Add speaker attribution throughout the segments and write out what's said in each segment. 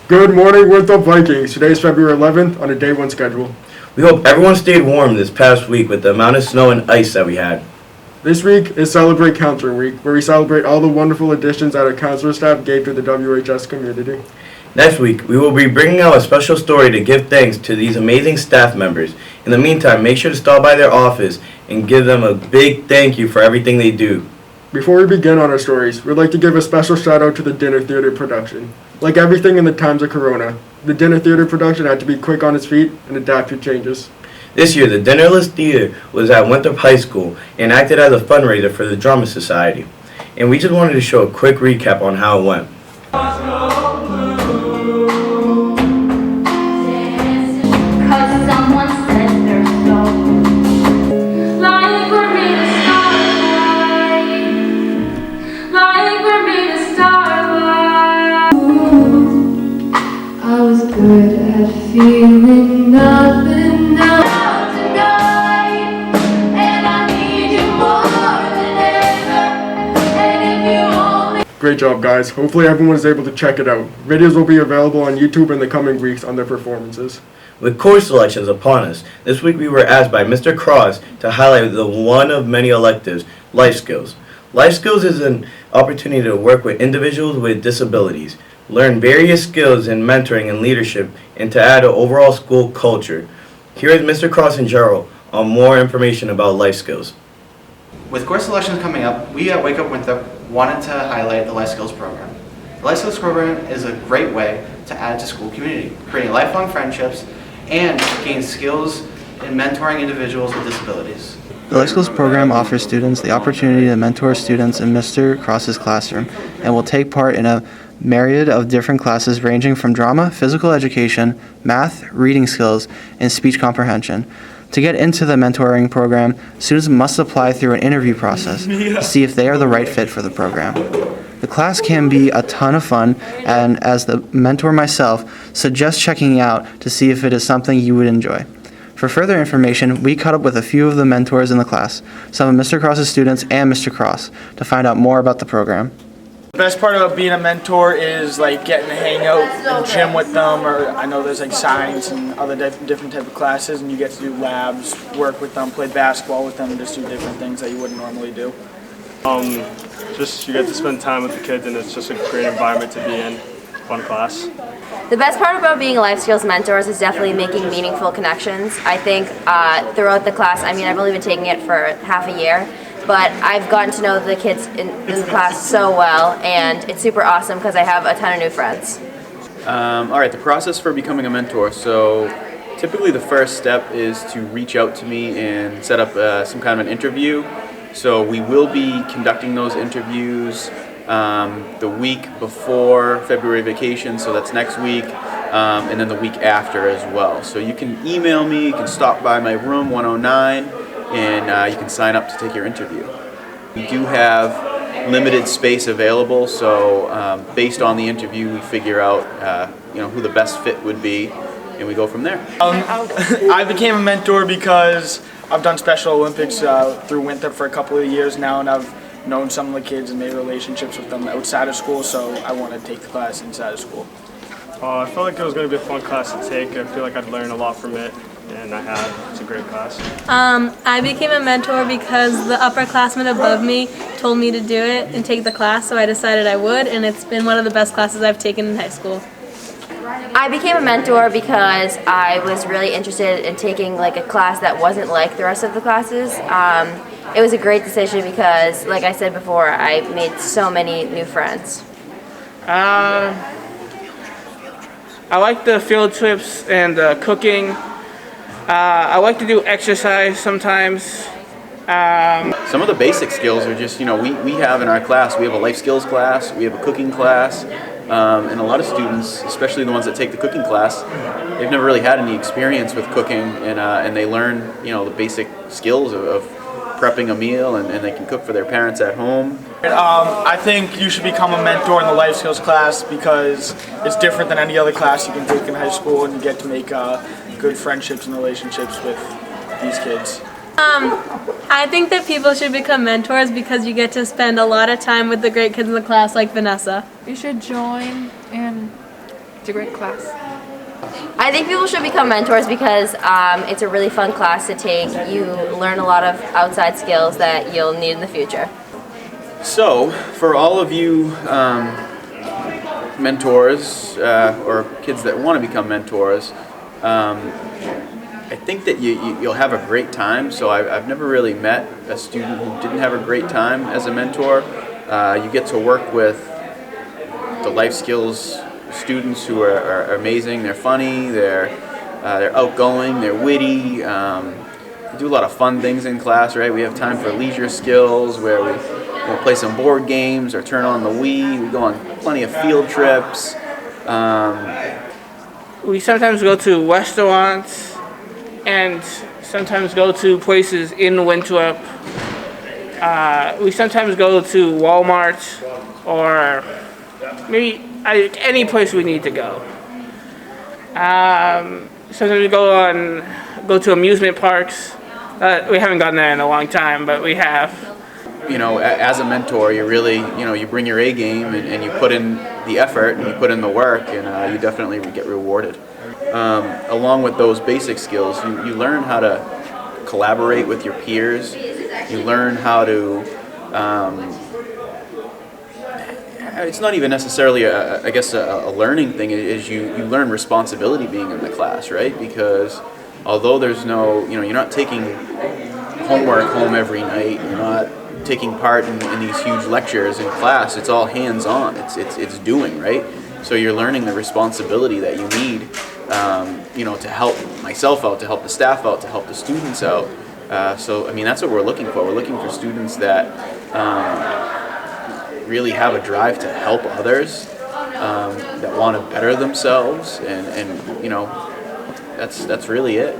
Speaker 1: Good morning, Winthrop Vikings. Today is February 11th on a day one schedule.
Speaker 2: We hope everyone stayed warm this past week with the amount of snow and ice that we had.
Speaker 1: This week is Celebrate Counselor Week, where we celebrate all the wonderful additions that our counselor staff gave to the WHS community.
Speaker 2: Next week, we will be bringing out a special story to give thanks to these amazing staff members. In the meantime, make sure to stop by their office and give them a big thank you for everything they do.
Speaker 1: Before we begin on our stories, we'd like to give a special shout out to the dinner theater production. Like everything in the times of Corona, the dinner theater production had to be quick on its feet and adapt to changes.
Speaker 2: This year, the Dinnerless Theater was at Winthrop High School and acted as a fundraiser for the Drama Society. And we just wanted to show a quick recap on how it went.
Speaker 3: Good at feeling nothing else tonight, and I need you more than ever, and if you only...
Speaker 1: Great job, guys. Hopefully everyone is able to check it out. Videos will be available on YouTube in the coming weeks on their performances.
Speaker 2: With course selections upon us, this week we were asked by Mr. Cross to highlight the one of many electives, life skills. Life skills is an opportunity to work with individuals with disabilities, learn various skills in mentoring and leadership, and to add an overall school culture. Here is Mr. Cross and Gerald on more information about life skills.
Speaker 4: With course selections coming up, we at Wake Up Winthrop wanted to highlight the Life Skills program. The Life Skills program is a great way to add to school community, creating lifelong friendships and gain skills in mentoring individuals with disabilities.
Speaker 5: The Life Skills program offers students the opportunity to mentor students in Mr. Cross's classroom and will take part in a myriad of different classes ranging from drama, physical education, math, reading skills, and speech comprehension. To get into the mentoring program, students must apply through an interview process to see if they are the right fit for the program. The class can be a ton of fun, and as the mentor myself, suggest checking out to see if it is something you would enjoy. For further information, we caught up with a few of the mentors in the class, some of Mr. Cross's students and Mr. Cross, to find out more about the program.
Speaker 6: The best part about being a mentor is like getting to hang out in the gym with them, or I know there's like science and other different type of classes, and you get to do labs, work with them, play basketball with them, and just do different things that you wouldn't normally do.
Speaker 7: Just you get to spend time with the kids, and it's just a great environment to be in. Fun class.
Speaker 8: The best part about being life skills mentors is definitely making meaningful connections. I think throughout the class, I've only been taking it for half a year, but I've gotten to know the kids in the class so well, and it's super awesome because I have a ton of new friends.
Speaker 9: Alright, the process for becoming a mentor. So typically the first step is to reach out to me and set up some kind of an interview. So we will be conducting those interviews the week before February vacation, so that's next week, and then the week after as well. So you can email me, you can stop by my room 109, and you can sign up to take your interview. We do have limited space available, so based on the interview we figure out who the best fit would be, and we go from there.
Speaker 6: I became a mentor because I've done Special Olympics through Winthrop for a couple of years now, and I've known some of the kids and made relationships with them outside of school, so I want to take the class inside of school.
Speaker 7: I felt like it was going to be a fun class to take. I feel like I'd learn a lot from it, and I have. It's a great class.
Speaker 10: I became a mentor because the upperclassmen above me told me to do it and take the class, so I decided I would, and it's been one of the best classes I've taken in high school.
Speaker 8: I became a mentor because I was really interested in taking like a class that wasn't like the rest of the classes. It was a great decision because, like I said before, I made so many new friends.
Speaker 6: I like the field trips and cooking. I like to do exercise sometimes.
Speaker 9: Some of the basic skills are just, we have in our class, we have a life skills class, we have a cooking class, and a lot of students, especially the ones that take the cooking class, they've never really had any experience with cooking, and they learn, the basic skills of prepping a meal, and they can cook for their parents at home.
Speaker 6: I think you should become a mentor in the life skills class because it's different than any other class you can take in high school, and you get to make good friendships and relationships with these kids.
Speaker 10: I think that people should become mentors because you get to spend a lot of time with the great kids in the class like Vanessa.
Speaker 11: You should join and It's a great class.
Speaker 8: I think people should become mentors because it's a really fun class to take. You learn a lot of outside skills that you'll need in the future.
Speaker 9: So, for all of you mentors or kids that want to become mentors, I think that you'll have a great time. So I've never really met a student who didn't have a great time as a mentor. You get to work with the life skills students who are amazing. They're funny, they're outgoing, they're witty. We do a lot of fun things in class, right? We have time for leisure skills where we'll play some board games or turn on the Wii. We go on plenty of field trips.
Speaker 12: We sometimes go to restaurants and sometimes go to places in Winthrop. We sometimes go to Walmart or maybe any place we need to go. Sometimes we go to amusement parks. We haven't gone there in a long time, but we have.
Speaker 9: You know, as a mentor, you really, you bring your A game and you put in the effort and you put in the work, and you definitely get rewarded. Along with those basic skills, you learn how to collaborate with your peers. You learn how to, it's not even necessarily, a learning thing, is you learn responsibility being in the class, right? Because although there's no, you're not taking homework home every night, you're not taking part in these huge lectures in class, it's all hands-on, it's doing, right? So you're learning the responsibility that you need, to help myself out, to help the staff out, to help the students out. So, I mean, that's what we're looking for. We're looking for students that really have a drive to help others, that want to better themselves, and that's really it.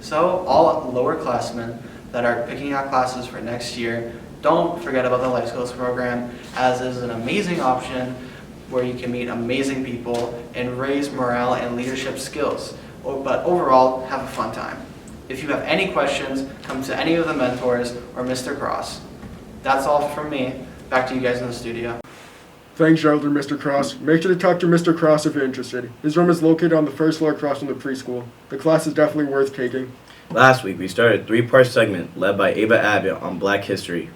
Speaker 4: So all lower classmen that are picking out classes for next year, don't forget about the Life Skills program, as is an amazing option where you can meet amazing people and raise morale and leadership skills. But overall, have a fun time. If you have any questions, come to any of the mentors or Mr. Cross. That's all from me. Back to you guys in the studio.
Speaker 1: Thanks, Elder Mr. Cross. Make sure to talk to Mr. Cross if you're interested. His room is located on the first floor across from the preschool. The class is definitely worth taking.
Speaker 2: Last week, we started a 3-part segment led by Ava Abbott on Black History.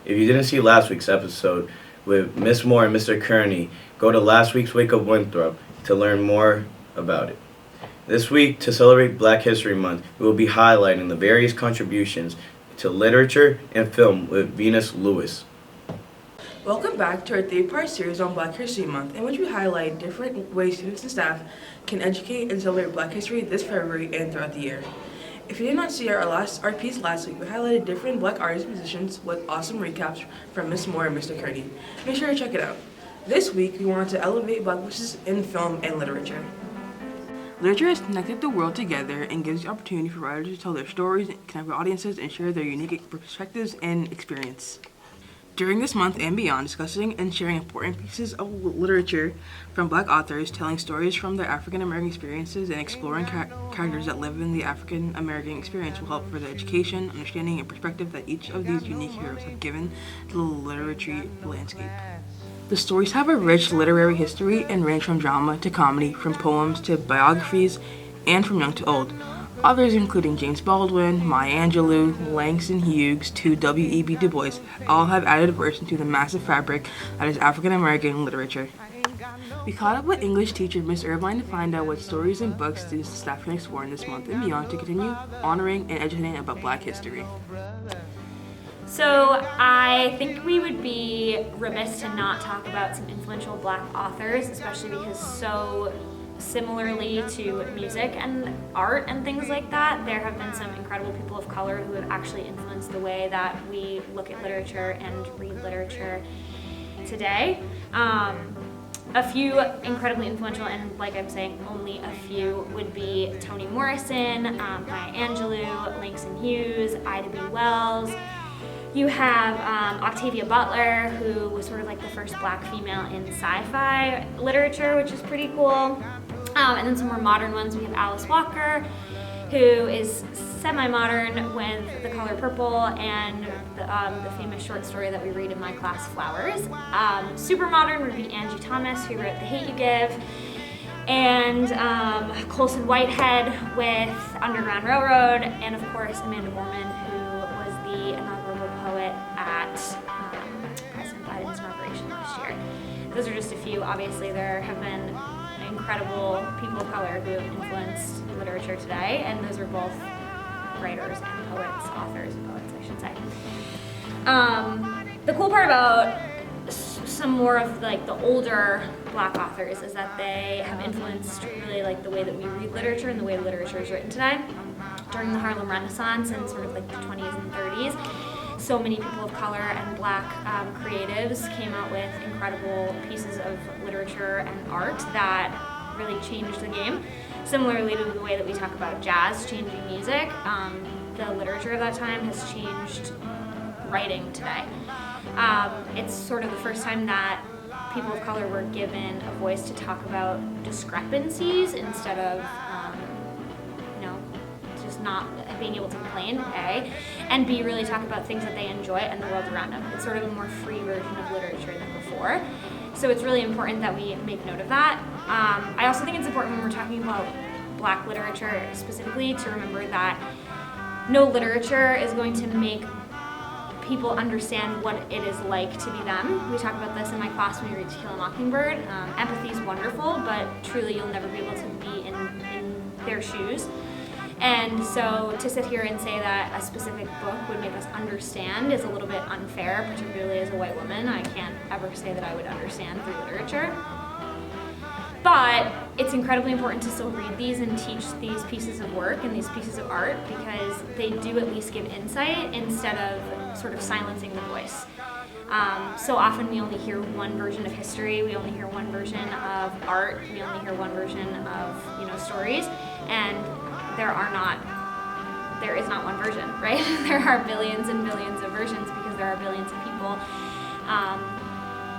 Speaker 2: If you didn't see last week's episode with Miss Moore and Mr. Kearney, go to last week's Wake Up Winthrop to learn more about it. This week, to celebrate Black History Month, we will be highlighting the various contributions to literature and film with Venus Lewis.
Speaker 13: Welcome back to our 3-part series on Black History Month, in which we highlight different ways students and staff can educate and celebrate Black history this February and throughout the year. If you did not see our piece last week, we highlighted different Black artists and musicians with awesome recaps from Miss Moore and Mr. Kearney. Make sure to check it out. This week, we wanted to elevate Black voices in film and literature. Literature has connected the world together and gives the opportunity for writers to tell their stories, connect with audiences, and share their unique perspectives and experience. During this month and beyond, discussing and sharing important pieces of literature from Black authors, telling stories from their African American experiences, and exploring characters that live in the African American experience will help further education, understanding, and perspective that each of these unique heroes have given to the literary landscape. The stories have a rich literary history and range from drama to comedy, from poems to biographies, and from young to old. Authors including James Baldwin, Maya Angelou, Langston Hughes, to W.E.B. Du Bois all have added a verse into the massive fabric that is African American literature. We caught up with English teacher Miss Irvine to find out what stories and books students and staff can explore in this month and beyond to continue honoring and educating about Black history.
Speaker 14: So I think we would be remiss to not talk about some influential Black authors, especially because so similarly to music and art and things like that, there have been some incredible people of color who have actually influenced the way that we look at literature and read literature today. A few incredibly influential, and like I'm saying, only a few, would be Toni Morrison, Maya Angelou, Langston Hughes, Ida B. Wells. You have Octavia Butler, who was sort of like the first Black female in sci-fi literature, which is pretty cool. And then some more modern ones, we have Alice Walker, who is semi-modern with The Color Purple and the famous short story that we read in my class, Flowers. Super modern would be Angie Thomas, who wrote The Hate U Give, and Colson Whitehead with Underground Railroad, and of course Amanda Gorman, who was the inaugural poet at President Biden's inauguration last year. Those are just a few. Obviously, there have been incredible people of color who have influenced literature today, and those are both writers and poets, authors and poets, I should say. The cool part about some more of like the older Black authors is that they have influenced really like the way that we read literature and the way literature is written today. During the Harlem Renaissance and sort of like the 20s and 30s, so many people of color and Black creatives came out with incredible pieces of literature and art that really changed the game. Similarly to the way that we talk about jazz changing music, the literature of that time has changed writing today. It's sort of the first time that people of color were given a voice to talk about discrepancies instead of, just not being able to complain, A, and B, really talk about things that they enjoy and the world around them. It's sort of a more free version of literature than before. So it's really important that we make note of that. I also think it's important when we're talking about Black literature specifically to remember that no literature is going to make people understand what it is like to be them. We talk about this in my class when we read To Kill a Mockingbird. Empathy is wonderful, but truly you'll never be able to be in their shoes. And so to sit here and say that a specific book would make us understand is a little bit unfair, particularly as a white woman. I can't ever say that I would understand through literature. But it's incredibly important to still read these and teach these pieces of work and these pieces of art because they do at least give insight instead of sort of silencing the voice. So often we only hear one version of history, we only hear one version of art, we only hear one version of stories, and there is not one version, right? There are billions and billions of versions because there are billions of people,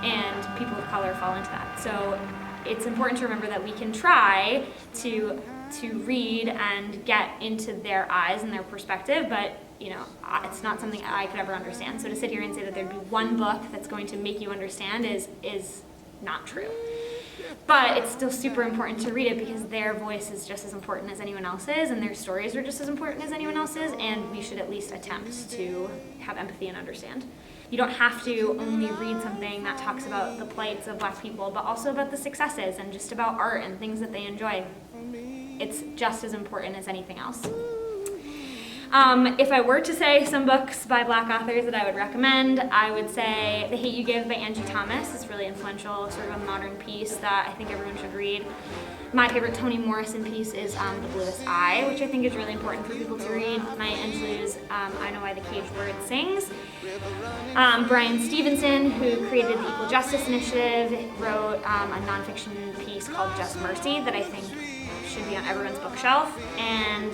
Speaker 14: and people of color fall into that. So it's important to remember that we can try to read and get into their eyes and their perspective, but it's not something I could ever understand. So to sit here and say that there'd be one book that's going to make you understand is not true. But it's still super important to read it because their voice is just as important as anyone else's and their stories are just as important as anyone else's, and we should at least attempt to have empathy and understand. You don't have to only read something that talks about the plights of Black people, but also about the successes and just about art and things that they enjoy. It's just as important as anything else. If I were to say some books by Black authors that I would recommend, I would say The Hate U Give by Angie Thomas. It's really influential, sort of a modern piece that I think everyone should read. My favorite Toni Morrison piece is The Bluest Eye, which I think is really important for people to read. Maya Angelou's I Know Why the Caged Bird Sings. Brian Stevenson, who created the Equal Justice Initiative, wrote a nonfiction piece called Just Mercy that I think should be on everyone's bookshelf, and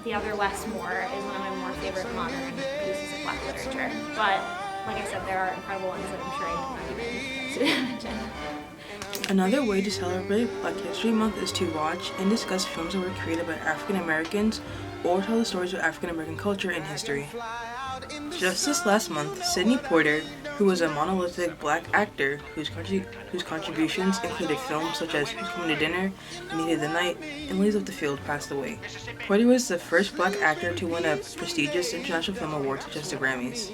Speaker 14: The Other Wes Moore is one of my more favorite modern pieces of Black literature. But like I said, there are incredible ones that I'm sure I did not even mention.
Speaker 13: Another way to celebrate Black History Month is to watch and discuss films that were created by African Americans or tell the stories of African American culture and history. Just this last month, Sidney Porter, who was a monolithic Black actor whose contributions included films such as Who's Coming to Dinner, Meat of the Night, and Ladies of the Field, passed away. Porter was the first Black actor to win a prestigious international film award such as the Grammys.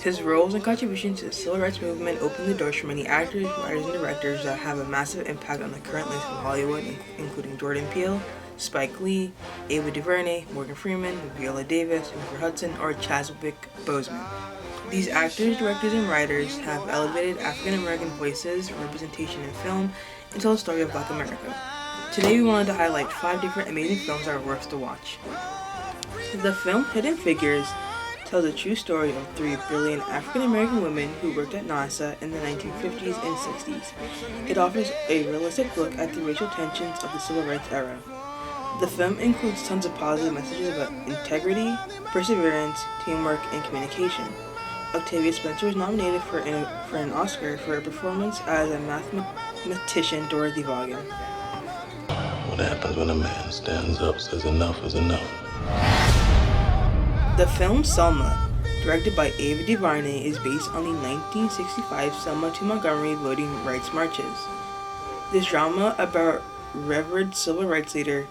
Speaker 13: His roles and contributions to the civil rights movement opened the doors for many actors, writers, and directors that have a massive impact on the current landscape of Hollywood, including Jordan Peele, Spike Lee, Ava DuVernay, Morgan Freeman, Viola Davis, Jennifer Hudson, or Chadwick Boseman. These actors, directors, and writers have elevated African American voices and representation in film and tell the story of Black America. Today we wanted to highlight 5 different amazing films that are worth to watch. The film Hidden Figures tells a true story of 3 brilliant African American women who worked at NASA in the 1950s and 60s. It offers a realistic look at the racial tensions of the civil rights era. The film includes tons of positive messages about integrity, perseverance, teamwork, and communication. Octavia Spencer was nominated for an Oscar for her performance as a mathematician Dorothy Vaughan.
Speaker 11: what happens when a man stands up, says enough is enough.
Speaker 13: The film Selma, directed by Ava DuVernay, is based on the 1965 Selma to Montgomery voting rights marches. This drama about Revered civil rights leader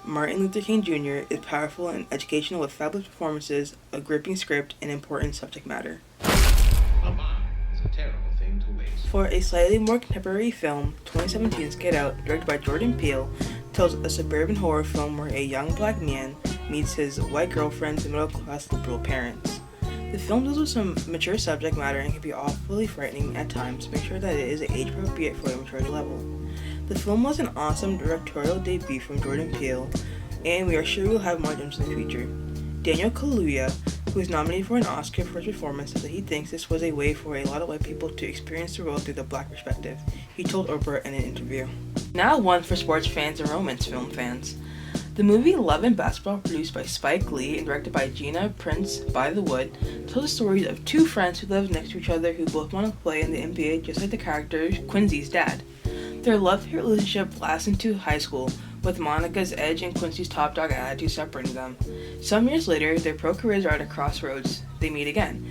Speaker 13: Martin Luther King Jr. is powerful and educational with fabulous performances, a gripping script, and important subject matter. For a slightly more contemporary film, 2017's Get Out, directed by Jordan Peele, tells a suburban horror film where a young black man meets his white girlfriend's middle-class liberal parents. The film deals with some mature subject matter and can be awfully frightening at times, so make sure that it is age-appropriate for a maturity level. The film was an awesome directorial debut from Jordan Peele, and we are sure we'll have more gems in the future. Daniel Kaluuya, who is nominated for an Oscar for his performance, said that he thinks this was a way for a lot of white people to experience the world through the black perspective. He told Oprah in an interview. Now one for sports fans and romance film fans. The movie Love and Basketball, produced by Spike Lee and directed by Gina Prince Bythewood, tells the stories of two friends who live next to each other who both want to play in the NBA just like the character Quincy's dad. Their love-hate relationship lasts into high school, with Monica's edge and Quincy's top-dog attitude separating them. Some years later, their pro careers are at a crossroads. They meet again.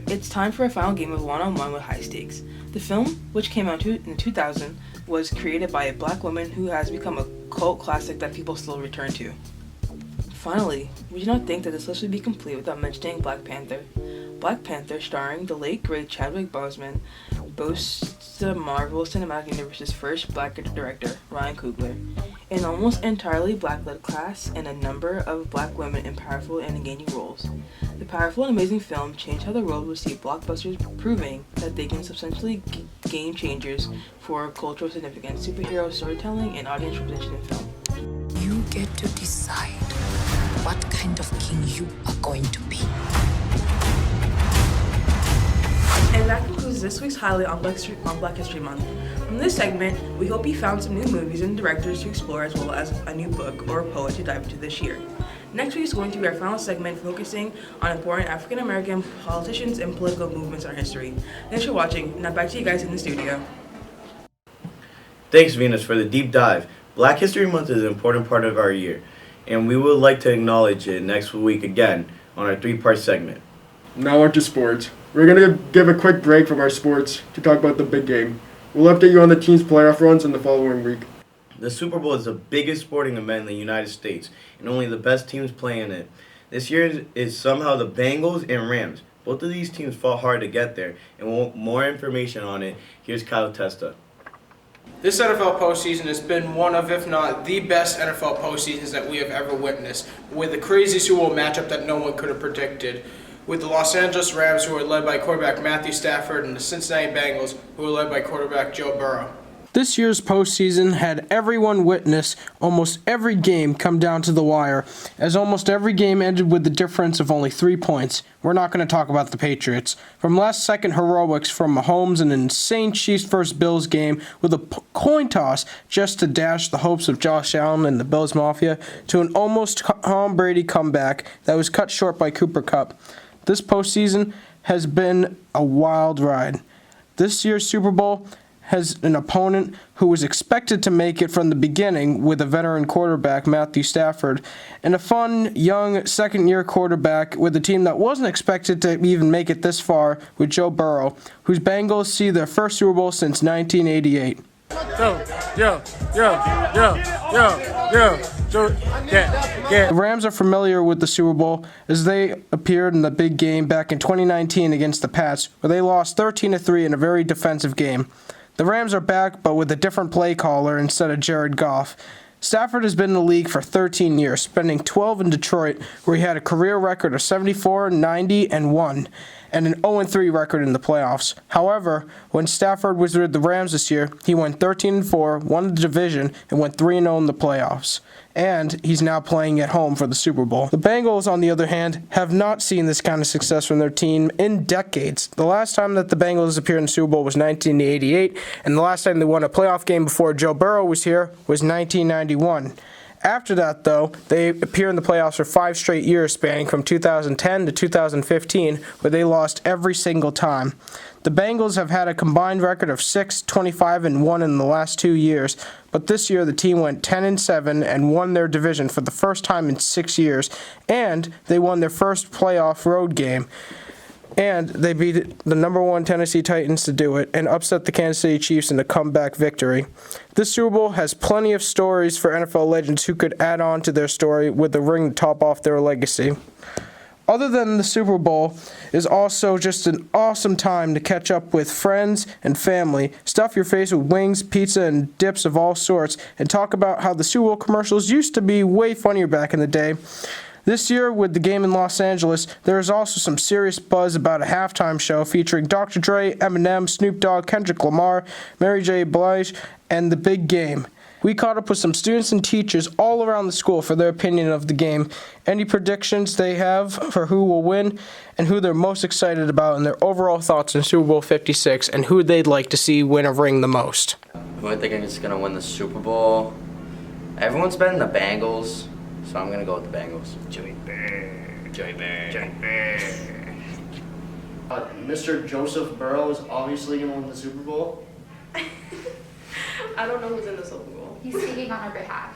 Speaker 13: It's time for a final game of one-on-one with high stakes. The film, which came out in 2000, was created by a black woman who has become a cult classic that people still return to. Finally, we do not think that this list would be complete without mentioning Black Panther. Black Panther, starring the late great Chadwick Boseman, boasts the Marvel Cinematic Universe's first black director, Ryan Coogler, an almost entirely black-led cast, and a number of black women in powerful and engaging roles. The powerful and amazing film changed how the world would see blockbusters, proving that they can substantially game changers for cultural significance, superhero storytelling, and audience representation in film.
Speaker 15: You get to decide what kind of king you are going to be.
Speaker 13: And that concludes this week's highlight on Black History Month. From this segment, we hope you found some new movies and directors to explore, as well as a new book or poet to dive into this year. Next week is going to be our final segment, focusing on important African American politicians and political movements in our history. Thanks for watching. Now back to you guys in the studio.
Speaker 2: Thanks, Venus, for the deep dive. Black History Month is an important part of our year, and we would like to acknowledge it next week again on our three-part segment.
Speaker 1: Now on to sports. We're going to give a quick break from our sports to talk about the big game. We'll update you on the team's playoff runs in the following week.
Speaker 2: The Super Bowl is the biggest sporting event in the United States, and only the best teams play in it. This year is somehow the Bengals and Rams. Both of these teams fought hard to get there, and want more information on it. Here's Kyle Testa.
Speaker 16: This NFL postseason has been one of, if not the best NFL postseasons that we have ever witnessed, with a crazy Super Bowl matchup that no one could have predicted, with the Los Angeles Rams, who are led by quarterback Matthew Stafford, and the Cincinnati Bengals, who are led by quarterback Joe Burrow.
Speaker 17: This year's postseason had everyone witness almost every game come down to the wire, as almost every game ended with the difference of only 3 points. We're not going to talk about the Patriots. From last-second heroics from Mahomes, an insane Chiefs vs. Bills game with a coin toss just to dash the hopes of Josh Allen and the Bills Mafia, to an almost Tom Brady comeback that was cut short by Cooper Kupp. This postseason has been a wild ride. This year's Super Bowl has an opponent who was expected to make it from the beginning with a veteran quarterback, Matthew Stafford, and a fun, young, second-year quarterback with a team that wasn't expected to even make it this far with Joe Burrow, whose Bengals see their first Super Bowl since 1988. The Rams are familiar with the Super Bowl as they appeared in the big game back in 2019 against the Pats, where they lost 13-3 in a very defensive game. The Rams are back, but with a different play caller instead of Jared Goff. Stafford has been in the league for 13 years, spending 12 in Detroit, where he had a career record of 74, 90, and 1, and an 0-3 record in the playoffs. However, when Stafford was with the Rams this year, he went 13-4, won the division, and went 3-0 in the playoffs. And he's now playing at home for the Super Bowl. The Bengals, on the other hand, have not seen this kind of success from their team in decades. The last time that the Bengals appeared in the Super Bowl was 1988, and the last time they won a playoff game before Joe Burrow was here was 1991. After that, though, they appear in the playoffs for 5 straight years spanning from 2010 to 2015, where they lost every single time. The Bengals have had a combined record of 6, 25, and 1 in the last 2 years, but this year the team went 10-7 and won their division for the first time in 6 years, and they won their first playoff road game. And they beat the number 1 Tennessee Titans to do it and upset the Kansas City Chiefs in a comeback victory. This Super Bowl has plenty of stories for NFL legends who could add on to their story with a ring to top off their legacy. Other than the Super Bowl is also just an awesome time to catch up with friends and family, stuff your face with wings, pizza, and dips of all sorts, and talk about how the Super Bowl commercials used to be way funnier back in the day. This year, with the game in Los Angeles, there is also some serious buzz about a halftime show featuring Dr. Dre, Eminem, Snoop Dogg, Kendrick Lamar, Mary J. Blige, and The Big Game. We caught up with some students and teachers all around the school for their opinion of the game, any predictions they have for who will win, and who they're most excited about, and their overall thoughts on Super Bowl 56, and who they'd like to see win a ring the most.
Speaker 18: Who I think is going to win the Super Bowl? Everyone's betting the Bengals. So I'm going to go with the Bengals. Joey Bear. Joey Bear. Joey Bear.
Speaker 19: Mr. Joseph Burrow is obviously going to win the Super Bowl.
Speaker 20: I don't know who's in the Super Bowl.
Speaker 14: He's speaking on our behalf.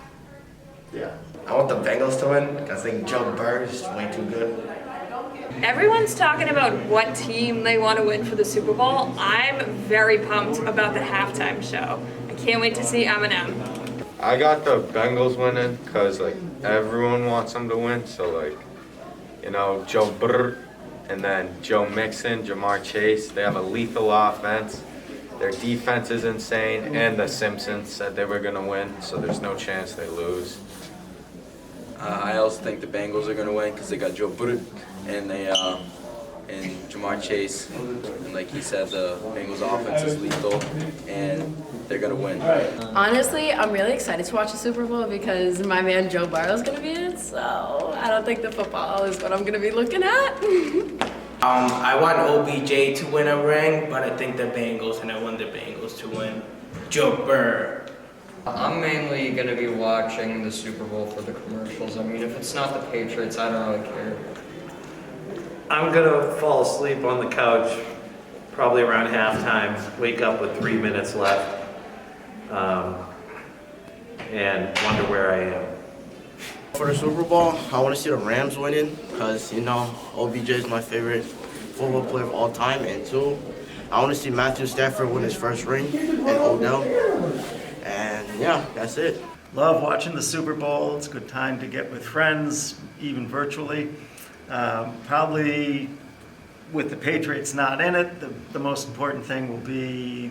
Speaker 19: Yeah.
Speaker 21: I want the Bengals to win because I think Joe Burrow is way too good.
Speaker 20: Everyone's talking about what team they want to win for the Super Bowl. I'm very pumped about the halftime show. I can't wait to see Eminem.
Speaker 22: I got the Bengals winning because, like, everyone wants them to win. So, like, you know, Joe Burrow and then Joe Mixon, Jamar Chase, they have a lethal offense. Their defense is insane, and the Simpsons said they were going to win, so there's no chance they lose.
Speaker 9: I also think the Bengals are going to win because they got Joe Burrow and and Jamar Chase. And like he said, the Bengals offense is lethal, and they're going to win.
Speaker 23: Honestly, I'm really excited to watch the Super Bowl because my man Joe Burrow is going to be in it, so I don't think the football is what I'm going to be looking at.
Speaker 24: I want OBJ to win a ring, but I think the Bengals, and I want the Bengals to win. Joe Burrow.
Speaker 25: I'm mainly going to be watching the Super Bowl for the commercials. I mean, if it's not the Patriots, I don't really care.
Speaker 26: I'm going to fall asleep on the couch probably around halftime, wake up with 3 minutes left, and wonder where I am.
Speaker 21: For the Super Bowl, I want to see the Rams winning because, you know, OBJ is my favorite football player of all time. And two, I want to see Matthew Stafford win his first ring and Odell. And yeah, that's it.
Speaker 27: Love watching the Super Bowl. It's a good time to get with friends, even virtually. Probably with the Patriots not in it, the most important thing will be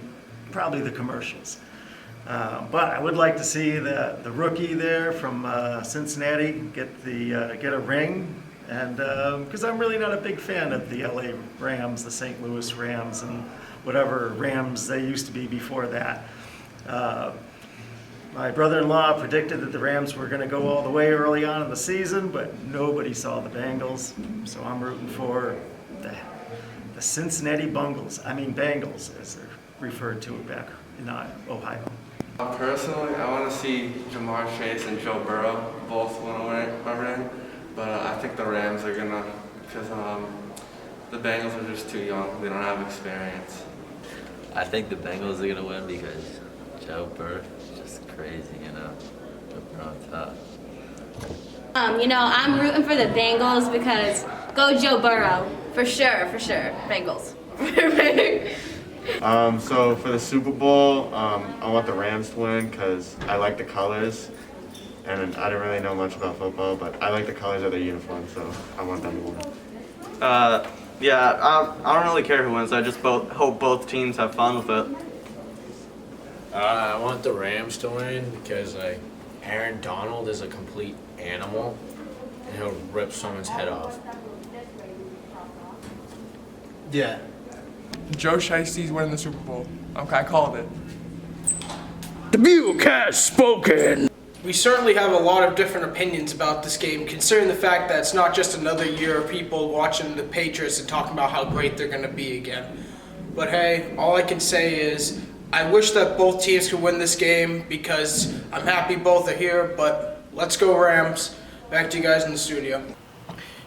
Speaker 27: probably the commercials. But I would like to see the rookie there from Cincinnati get a ring, and because I'm really not a big fan of the LA Rams, the St. Louis Rams, and whatever Rams they used to be before that. My brother-in-law predicted that the Rams were going to go all the way early on in the season, but nobody saw the Bengals, so I'm rooting for the Cincinnati Bengals, as they're referred to back in Ohio.
Speaker 28: Personally, I want to see Jamar Chase and Joe Burrow both win a ring, but I think the Rams are gonna, because the Bengals are just too young. They don't have experience.
Speaker 29: I think the Bengals are gonna win because Joe Burrow is just crazy, you know. Joe Burrow on top.
Speaker 8: I'm rooting for the Bengals because go Joe Burrow. For sure. Bengals.
Speaker 22: So for the Super Bowl, I want the Rams to win because I like the colors, and I don't really know much about football, but I like the colors of their uniform, so I want them to win.
Speaker 30: I don't really care who wins. I just hope both teams have fun with it.
Speaker 31: I want the Rams to win because Aaron Donald is a complete animal, and he'll rip someone's head off.
Speaker 1: Yeah. Joe Shiesty's winning the Super Bowl. Okay, I called it.
Speaker 16: Dubuque has spoken. We certainly have a lot of different opinions about this game, considering the fact that it's not just another year of people watching the Patriots and talking about how great they're going to be again. But hey, all I can say is I wish that both teams could win this game because I'm happy both are here, but Let's go Rams. Back to you guys in the studio.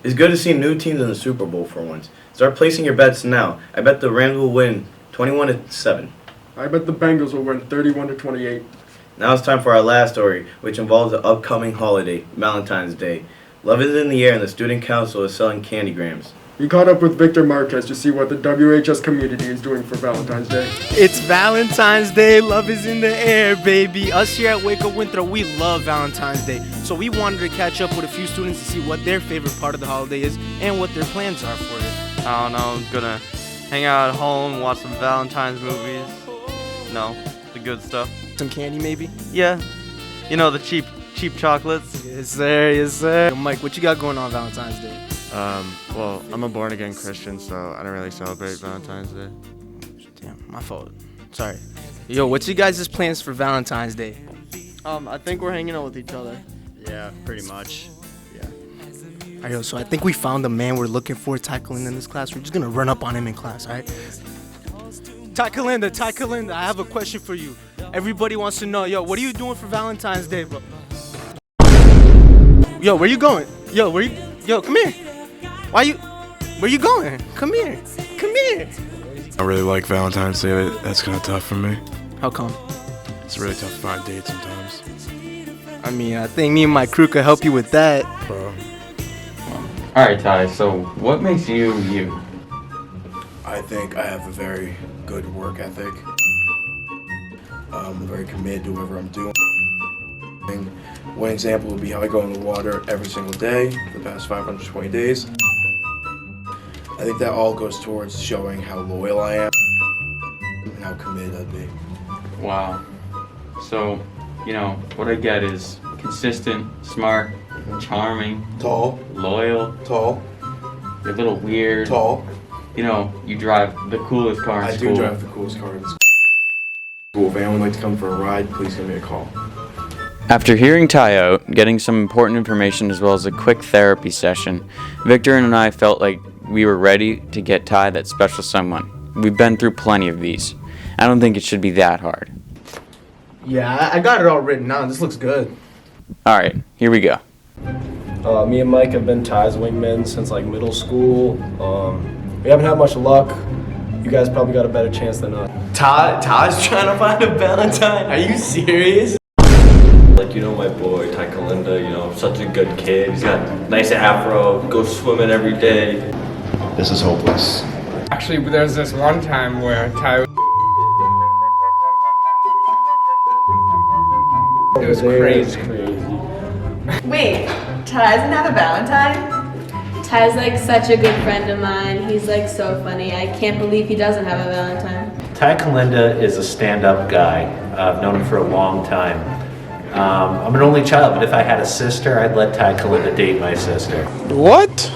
Speaker 21: It's good to see new teams in the Super Bowl for once. Start placing your bets now. I bet the Rams will win 21-7.
Speaker 1: I bet the Bengals will win 31-28.
Speaker 21: Now it's time for our last story, which involves the upcoming holiday, Valentine's Day. Love is in the air and the student council is selling candygrams.
Speaker 1: We caught up with Victor Marquez to see what the WHS community is doing for Valentine's Day.
Speaker 2: It's Valentine's Day, love is in the air, baby. Us here at Wake Up Winthrop, we love Valentine's Day. So we wanted to catch up with a few students to see what their favorite part of the holiday is and what their plans are for it.
Speaker 3: I don't know, I'm gonna hang out at home, watch some Valentine's movies. No, the good stuff.
Speaker 2: Some candy maybe?
Speaker 3: Yeah, you know, the cheap chocolates.
Speaker 2: Yes sir, yes sir. Yo, Mike, what you got going on Valentine's Day?
Speaker 4: Well, I'm a born-again Christian, so I don't really celebrate Valentine's Day.
Speaker 2: Damn, my fault. Sorry. Yo, what's you guys' plans for Valentine's Day?
Speaker 3: I think we're hanging out with each other.
Speaker 4: Yeah, pretty much. Yeah.
Speaker 2: Alright, yo, so I think we found the man we're looking for, Ty Kalinda, in this class. We're just gonna run up on him in class, alright? Ty Kalinda, I have a question for you. Everybody wants to know, yo, what are you doing for Valentine's Day, bro? Yo, where you going? Yo, come here. Where you going? Come here.
Speaker 5: I really like Valentine's Day. That's kind of tough for me.
Speaker 2: How come?
Speaker 5: It's really tough to find dates sometimes.
Speaker 2: I mean, I think me and my crew could help you with that.
Speaker 5: Bro.
Speaker 6: Alright, Ty, so what makes you you?
Speaker 5: I think I have a very good work ethic. I'm very committed to whatever I'm doing. One example would be how I go in the water every single day for the past 520 days. I think that all goes towards showing how loyal I am and how committed I'd be.
Speaker 6: Wow. So, you know, what I get is consistent, smart, charming,
Speaker 5: tall,
Speaker 6: loyal,
Speaker 5: tall,
Speaker 6: you're a little weird,
Speaker 5: tall.
Speaker 6: You know, you drive the coolest car in school.
Speaker 5: I do drive the coolest car in school. If anyone would like to come for a ride, please give me a call.
Speaker 6: After hearing Ty out, getting some important information as well as a quick therapy session, Victor and I felt like we were ready to get Ty that special someone. We've been through plenty of these. I don't think it should be that hard.
Speaker 2: Yeah, I got it all written down. This looks good.
Speaker 6: Alright, here we go.
Speaker 7: Me and Mike have been Ty's wingmen since like middle school. We haven't had much luck. You guys probably got a better chance than us.
Speaker 25: Ty's trying to find a Valentine? Are you serious?
Speaker 10: Like, you know, my boy, Ty Kalinda, you know, such a good kid. He's got a nice afro, goes swimming every day.
Speaker 5: This is hopeless.
Speaker 11: Actually, there's this one time where Ty... It was crazy.
Speaker 23: Wait, Ty doesn't have a Valentine?
Speaker 8: Ty's like such a good friend of mine. He's like so funny. I can't believe he doesn't have a Valentine.
Speaker 12: Ty Kalinda is a stand-up guy. I've known him for a long time. I'm an only child, but if I had a sister, I'd let Ty Kalinda date my sister.
Speaker 5: What?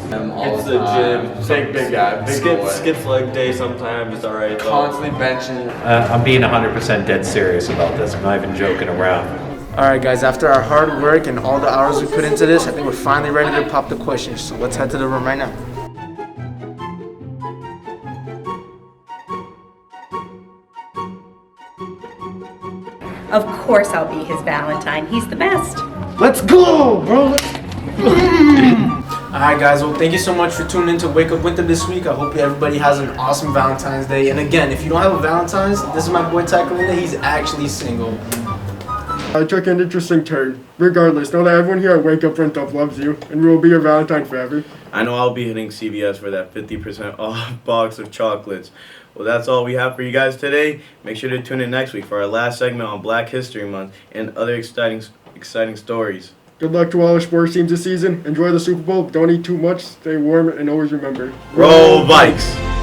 Speaker 10: It's the gym. Big guy. Skips leg day sometimes. It's alright.
Speaker 11: Constantly benching.
Speaker 12: I'm being 100% dead serious about this. I'm not even joking around.
Speaker 2: Alright guys, after our hard work and all the hours we put into this, I think we're finally ready to pop the questions. So let's head to the room right now.
Speaker 13: Of course I'll be his Valentine. He's the best.
Speaker 2: Let's go, bro! Alright guys, well thank you so much for tuning in to Wake Up Winthrop this week. I hope everybody has an awesome Valentine's Day. And again, if you don't have a Valentine's, this is my boy Ty Kalinda. He's actually single.
Speaker 1: I took an interesting turn. Regardless, know that everyone here at Wake Up Winthrop loves you and will be your Valentine forever.
Speaker 21: I know I'll be hitting CVS for that 50% off box of chocolates. Well, that's all we have for you guys today. Make sure to tune in next week for our last segment on Black History Month and other exciting stories.
Speaker 1: Good luck to all the sports teams this season. Enjoy the Super Bowl. Don't eat too much. Stay warm and always remember.
Speaker 21: Roll Vikes!